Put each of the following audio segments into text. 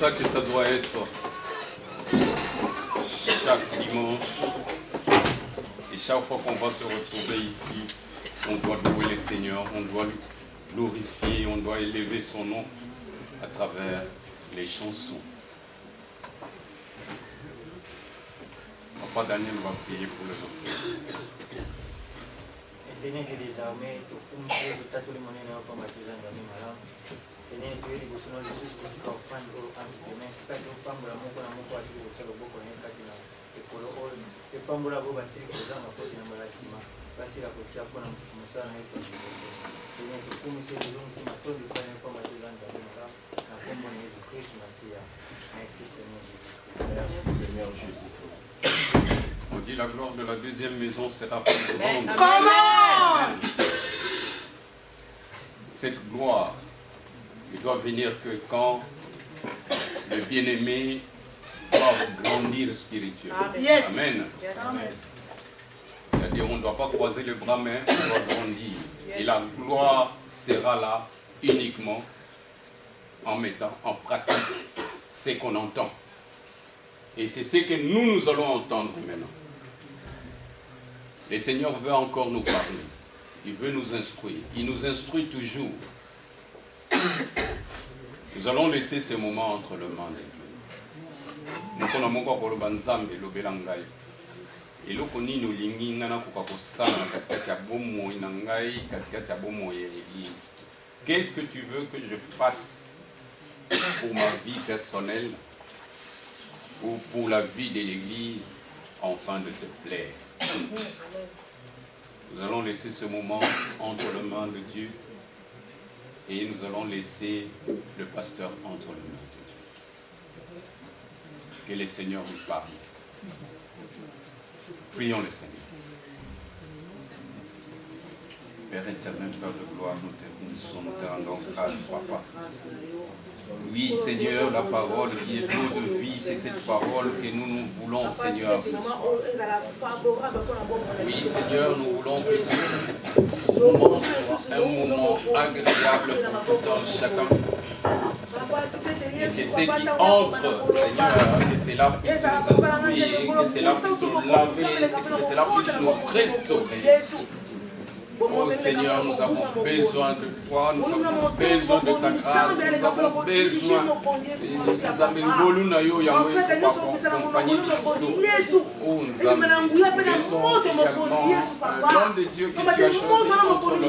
ça que ça doit être chaque dimanche. Et chaque fois qu'on va se retrouver ici, on doit louer le Seigneur, on doit lui glorifier, on doit élever son nom à travers les chansons. Papa Daniel va prier pour les autres. Éternel Dieu des armées, tout comme tu es, tout le monde est en forme à tous les amis malades. Seigneur, tu es le besoin de Jésus pour que tu fasses un demain. Tu as une femme, la moko, à ce que tu as le beau connaître, et pour le haut, et femme, la beau, c'est que les hommes apportent une maladie. Basi la kutia kwa msana yetu Seigneur, tukumi tu le long si matondo kwa kwa matulanda na kombo ni Yesu Kristo Masia. Merci Seigneur Jésus. Merci Seigneur Jésus-Christ. On dit la gloire de la deuxième maison sera plus grande. Comment? Cette gloire ne doit venir que quand le bien-aimé doit grandir spirituellement. Yes. Amen. Yes. Amen. C'est-à-dire on ne doit pas croiser les bras, mais on doit grandir. Yes. Et la gloire sera là uniquement en mettant en pratique ce qu'on entend. Et c'est ce que nous allons entendre maintenant. Le Seigneur veut encore nous parler. Il veut nous instruire. Il nous instruit toujours. Nous allons laisser ce moment entre les mains de Dieu. eloko nini olingi nga nakoka kosala na katikati ya bomoi na ngai katikati ya bomoi ya l'église. Qu'est-ce que tu veux que je fasse pour ma vie personnelle ou pour la vie de l'église afin de te plaire? Nous allons laisser ce moment entre les mains de Dieu et nous allons laisser le pasteur entre les mains de Dieu. Que le Seigneur nous parle. Prions le Seigneur. Père éternel, Père de gloire, nous te rendons grâce, Papa. Oui, Seigneur, la parole qui est d'eau de vie, c'est cette parole que nous voulons, Seigneur. Oui, Seigneur, nous voulons que ce moment soit un moment agréable pour tout un chacun. Et que ce qui entre, Seigneur, que cela puisse nous instruire, que cela puisse nous laver, que cela puisse nous restaurer. Oh Seigneur, nous avons besoin de toi, nous avons besoin de ta grâce, nous avons besoin de oh, nous avons l'homme de Dieu que tu as choisi contre le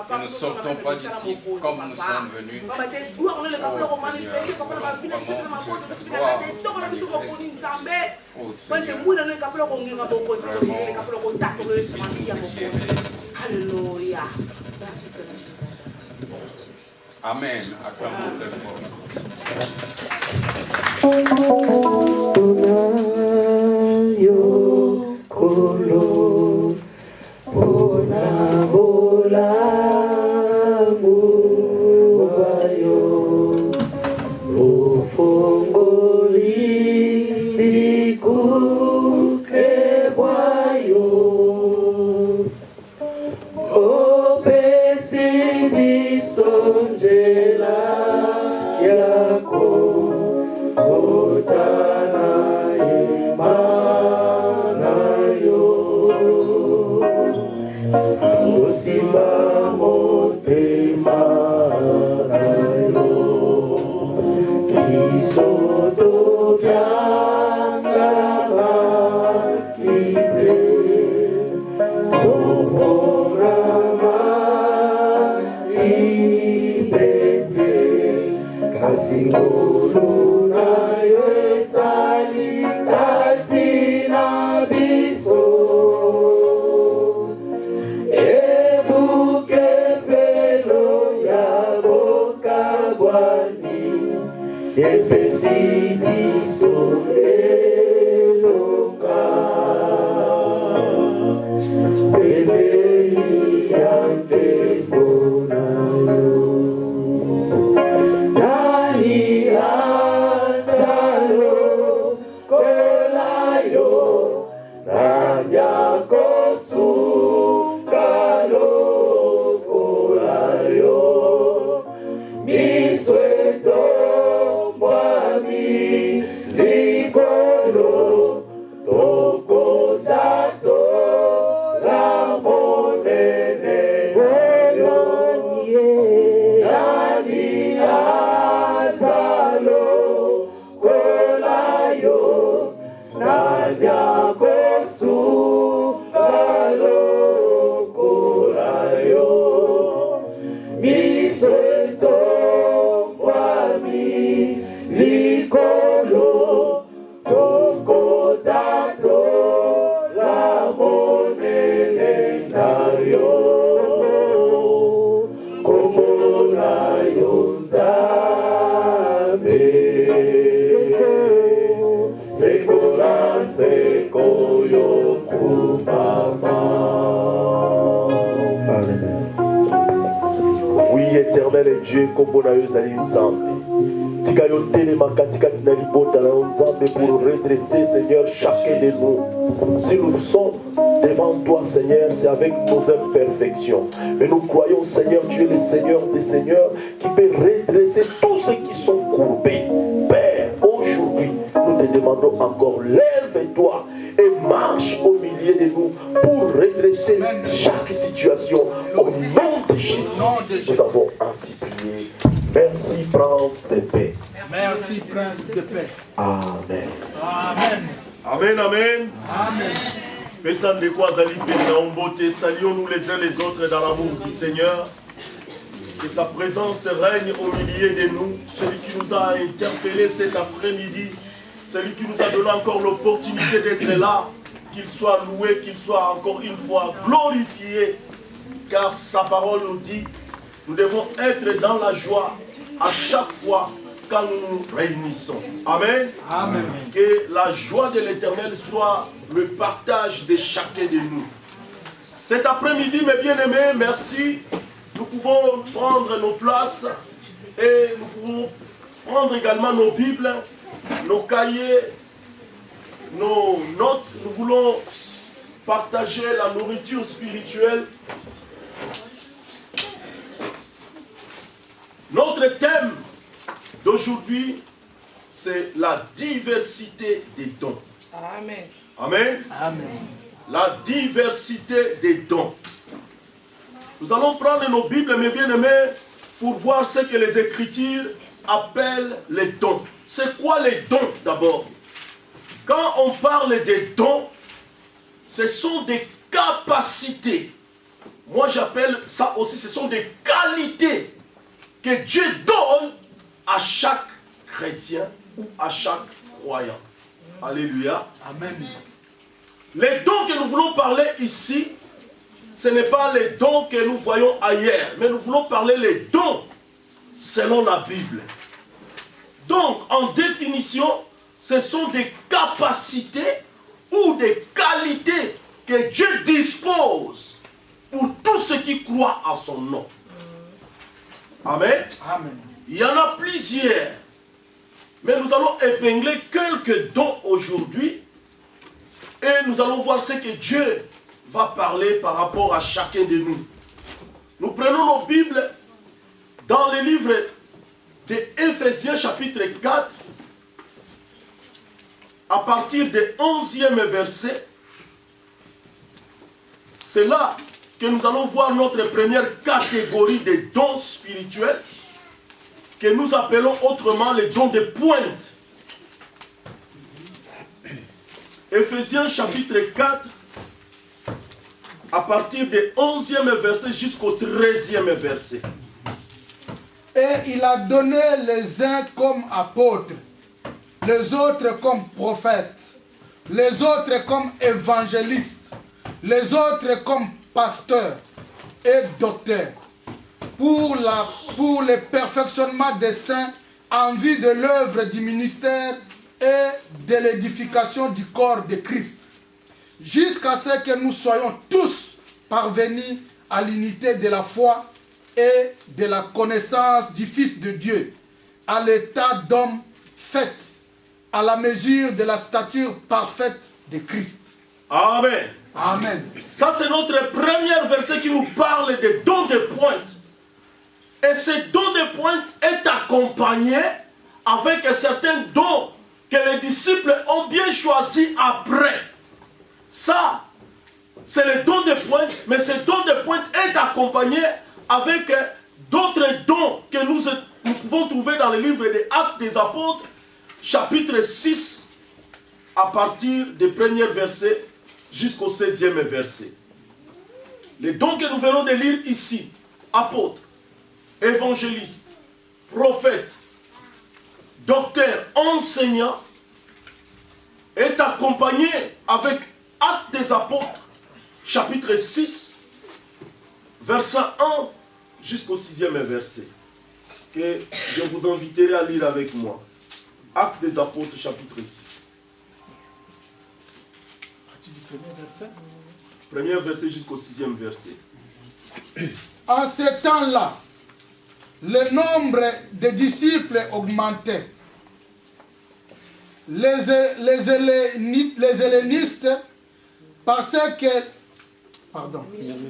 nous ne sortons pas d'ici comme nous sommes venus. Oh Seigneur, Alléluia. Amen. Acclamons très fort. Isoto kyanga kite est Dieu, Kombona Yozali Nzambe. Tika Yotele Makatika Tinalibota la Nzambe pour redresser, Seigneur, chacun de nous. Si nous sommes devant toi, Seigneur, c'est avec nos imperfections. Mais nous croyons, Seigneur, tu es le Seigneur des Seigneurs qui peut redresser tous ceux qui sont courbés. Père, aujourd'hui, nous te demandons encore, lève-toi et marche au milieu de nous pour redresser chaque situation. Au nom de Jésus, nous avons ainsi prié. Merci, Prince de paix. Merci, Prince de paix. Amen. Amen. Amen, amen. Amen. Saluons-nous les uns les autres dans l'amour du Seigneur. Que sa présence règne au milieu de nous. Celui qui nous a interpellés cet après-midi. Celui qui nous a donné encore l'opportunité d'être là. Qu'il soit loué, qu'il soit encore une fois glorifié. Car sa parole nous dit, nous devons être dans la joie à chaque fois quand nous nous réunissons. Amen. Amen. Que la joie de l'Éternel soit le partage de chacun de nous. Cet après-midi, mes bien-aimés, merci. Nous pouvons prendre nos places et nous pouvons prendre également nos Bibles, nos cahiers, nos notes. Nous voulons partager la nourriture spirituelle. Notre thème d'aujourd'hui, c'est la diversité des dons. Amen. Amen. Amen. La diversité des dons. Nous allons prendre nos Bibles, mes bien-aimés, pour voir ce que les Écritures appellent les dons. C'est quoi les dons d'abord? Quand on parle des dons, ce sont des capacités. Moi j'appelle ça aussi, ce sont des qualités que Dieu donne à chaque chrétien ou à chaque croyant. Alléluia. Amen. Les dons que nous voulons parler ici, ce n'est pas les dons que nous voyons ailleurs, mais nous voulons parler les dons selon la Bible. Donc, en définition, ce sont des capacités ou des qualités que Dieu dispose pour tous ceux qui croient à son nom. Amen. Amen. Il y en a plusieurs. Mais nous allons épingler quelques dons aujourd'hui. Et nous allons voir ce que Dieu va parler par rapport à chacun de nous. Nous prenons nos Bibles dans le livre d'Éphésiens chapitre 4, à partir du 11e verset. C'est là que nous allons voir notre première catégorie de dons spirituels, que nous appelons autrement les dons de pointe. Éphésiens chapitre 4, à partir du 11e verset jusqu'au 13e verset. Et il a donné les uns comme apôtres, les autres comme prophètes, les autres comme évangélistes, les autres comme pasteurs et docteurs, pour le perfectionnement des saints en vue de l'œuvre du ministère et de l'édification du corps de Christ, jusqu'à ce que nous soyons tous parvenus à l'unité de la foi et de la connaissance du Fils de Dieu, à l'état d'homme fait, à la mesure de la stature parfaite de Christ. Amen. Amen. Ça, c'est notre premier verset qui nous parle des dons de pointe. Et ce don de pointe est accompagné avec un certain don que les disciples ont bien choisi après. Ça, c'est le don de pointe, mais ce don de pointe est accompagné avec d'autres dons que nous pouvons trouver dans le livre des Actes des Apôtres, chapitre 6, à partir du premier verset jusqu'au 16e verset. Les dons que nous venons de lire ici, apôtres, évangélistes, prophètes, docteurs, enseignants, est accompagné avec Actes des Apôtres, chapitre 6, verset 1 jusqu'au 6e verset, que je vous inviterai à lire avec moi. Actes des Apôtres, chapitre 6. Premier verset jusqu'au 6e verset. En ce temps-là, le nombre de disciples augmentait. Les hellénistes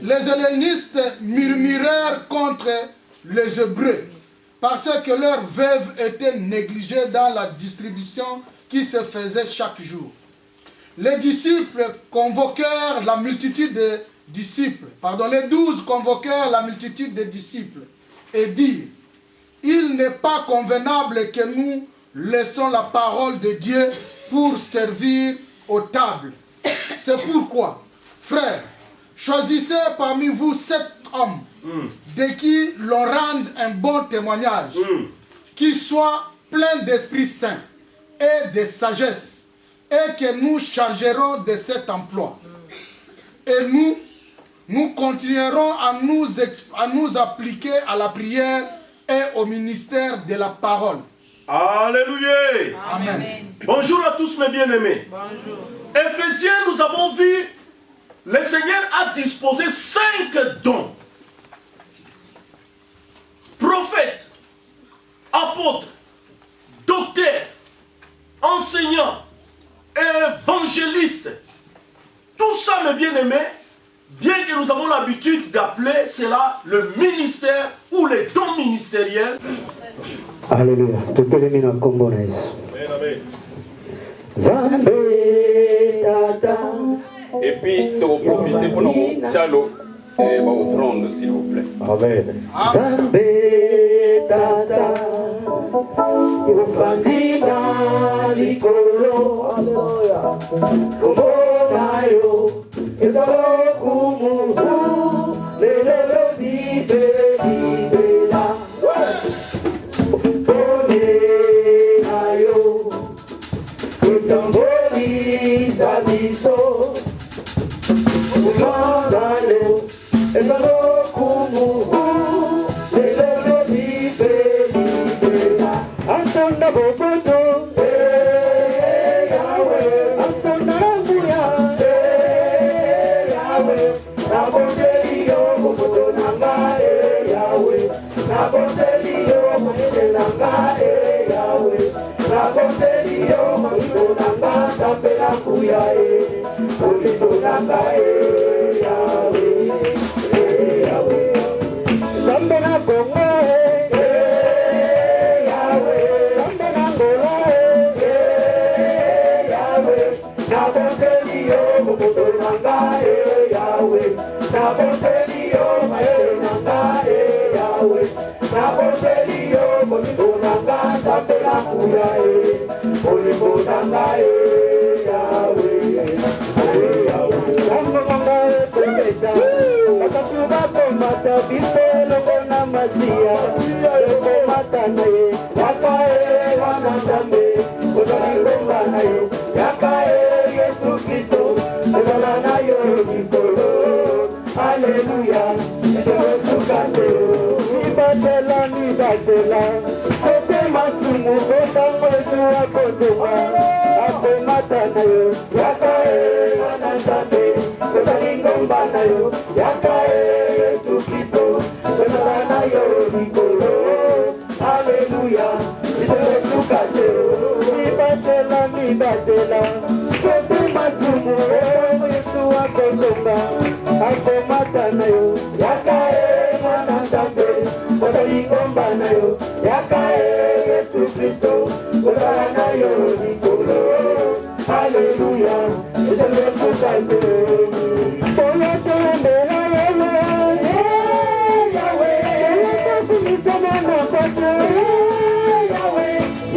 les hellénistes murmurèrent contre les Hébreux parce que leurs veuves étaient négligées dans la distribution qui se faisait chaque jour. Les disciples convoquèrent la multitude de disciples, les 12 convoquèrent la multitude de disciples et dirent: il n'est pas convenable que nous laissons la parole de Dieu pour servir aux tables. C'est pourquoi, frères, choisissez parmi vous 7 hommes de qui l'on rende un bon témoignage, qui soient pleins d'Esprit Saint et de sagesse, et que nous chargerons de cet emploi. Et nous continuerons à nous appliquer à la prière et au ministère de la parole. Alléluia. Amen. Bonjour à tous mes bien-aimés. Bonjour. Éphésiens, nous avons vu, le Seigneur a disposé 5 dons. Prophète, apôtre, docteur, enseignant, évangéliste. Tout ça, mes bien-aimés, bien que nous avons l'habitude d'appeler cela le ministère ou les dons ministériels. Alléluia. Tutelemi na kombo na Yesu. Amen. Zambe tata. Et puis, tu vas profiter pour nous tchalo et offrande, s'il vous plaît. Amen. Zambe tata. Ufandika likolo. Alléluia. Kombo nayo. Ezalo kumuhu. Lelo vive la.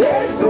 Yes,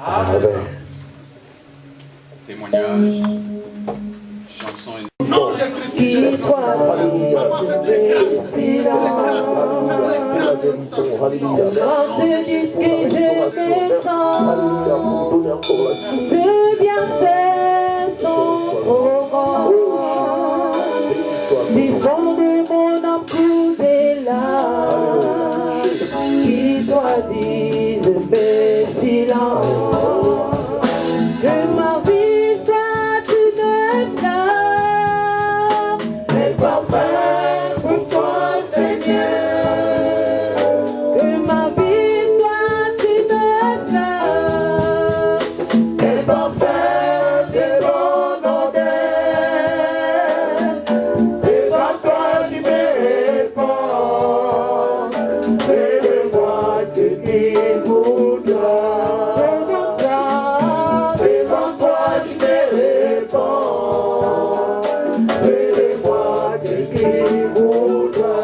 Amen. Témoignage, chanson et Nom de Christ Jésus. Papa, faites-les grâces. Faites-les grâces. Faites-les grâces. Alléluia. Ce bienfait sont trop grands. Du fond de mon âme coulée là, qui toi dise fais silence. Que ma vie soit une fleur, mais parfait pour toi Seigneur. Que ma vie soit une fleur, mais parfait de ton odeur. Devant toi je me réponds, fais-le-moi ce qu'il voudra. Devant toi je me réponds, fais-le-moi ce qu'il voudra.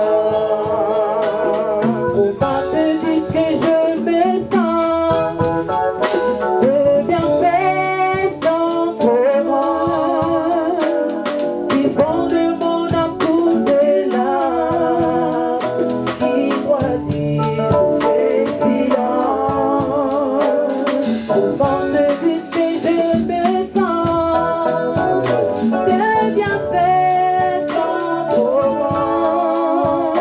Pour pas te dire que je me sens, de bienfaits sont trop grands. Du fond de mon âme coule des larmes, qui doit dire fais silence. Pour pas te dire que je me sens, de bienfaits sont trop grands.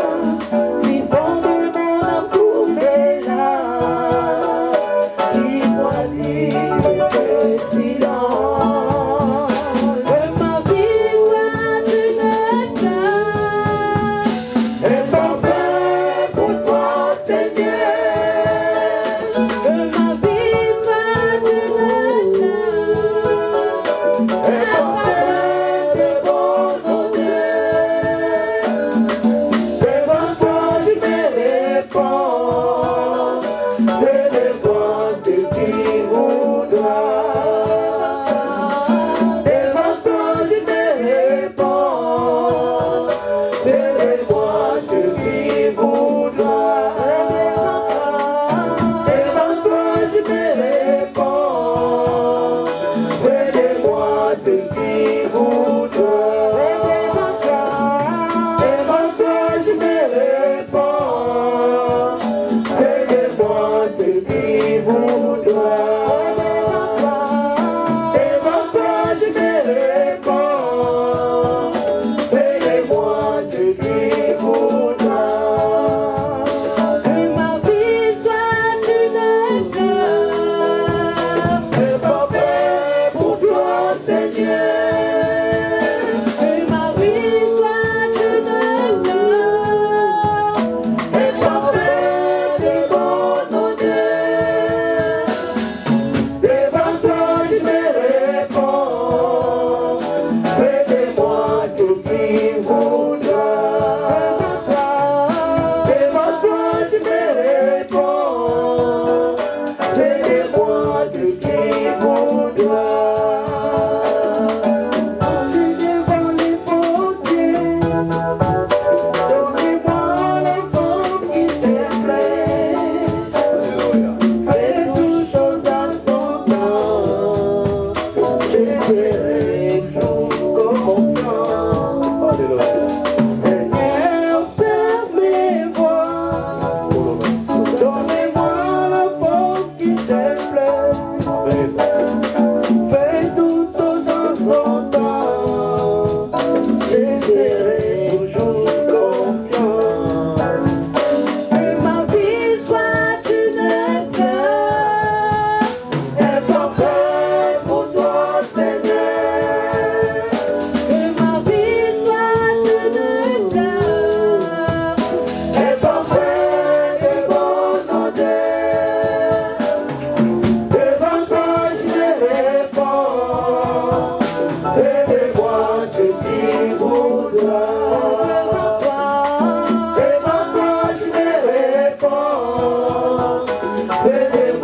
Du fond de mon âme coule des larmes, qui doit dire fais silence. Que ma vie soit une fleur, et parfait pour toi Seigneur. Que ma vie soit une fleur, et parfait de ton odeur. Devant toi je me réponds, fais-le-moi ce qu'il voudra. Devant toi je me réponds, fais-le-moi ce qu'il voudra. Devant toi je me réponds, fais-le-moi ce qu'il voudra. Devant toi je me réponds, fais-le-moi ce qu'il voudra. Devant toi je me réponds, fais-le-moi ce qu'il voudra. Que ma vie soit une fleur, et parfait pour toi Seigneur. Que ma vie soit une fleur, et parfait de ton odeur. Devant toi je me réponds, fais-le-moi ce qu'il voudra. Devant toi je me réponds, fais-le-moi ce qu'il voudra. Devant les portiers, donnez-moi l'enfant qui te plaît. Fais toutes choses à son temps, je serai toujours confiant. Seigneur, observe mes voies, donnez-moi l'enfant qui te plaît. Fais toutes choses à son temps, je serai toujours confiant. Que ma vie soit une fleur, et parfait pour toi Seigneur. Que ma vie soit une fleur, et parfait de ton odeur. Devant toi je me réponds, fais-le-moi ce qu'il voudra. Devant toi je me réponds, fais-le-moi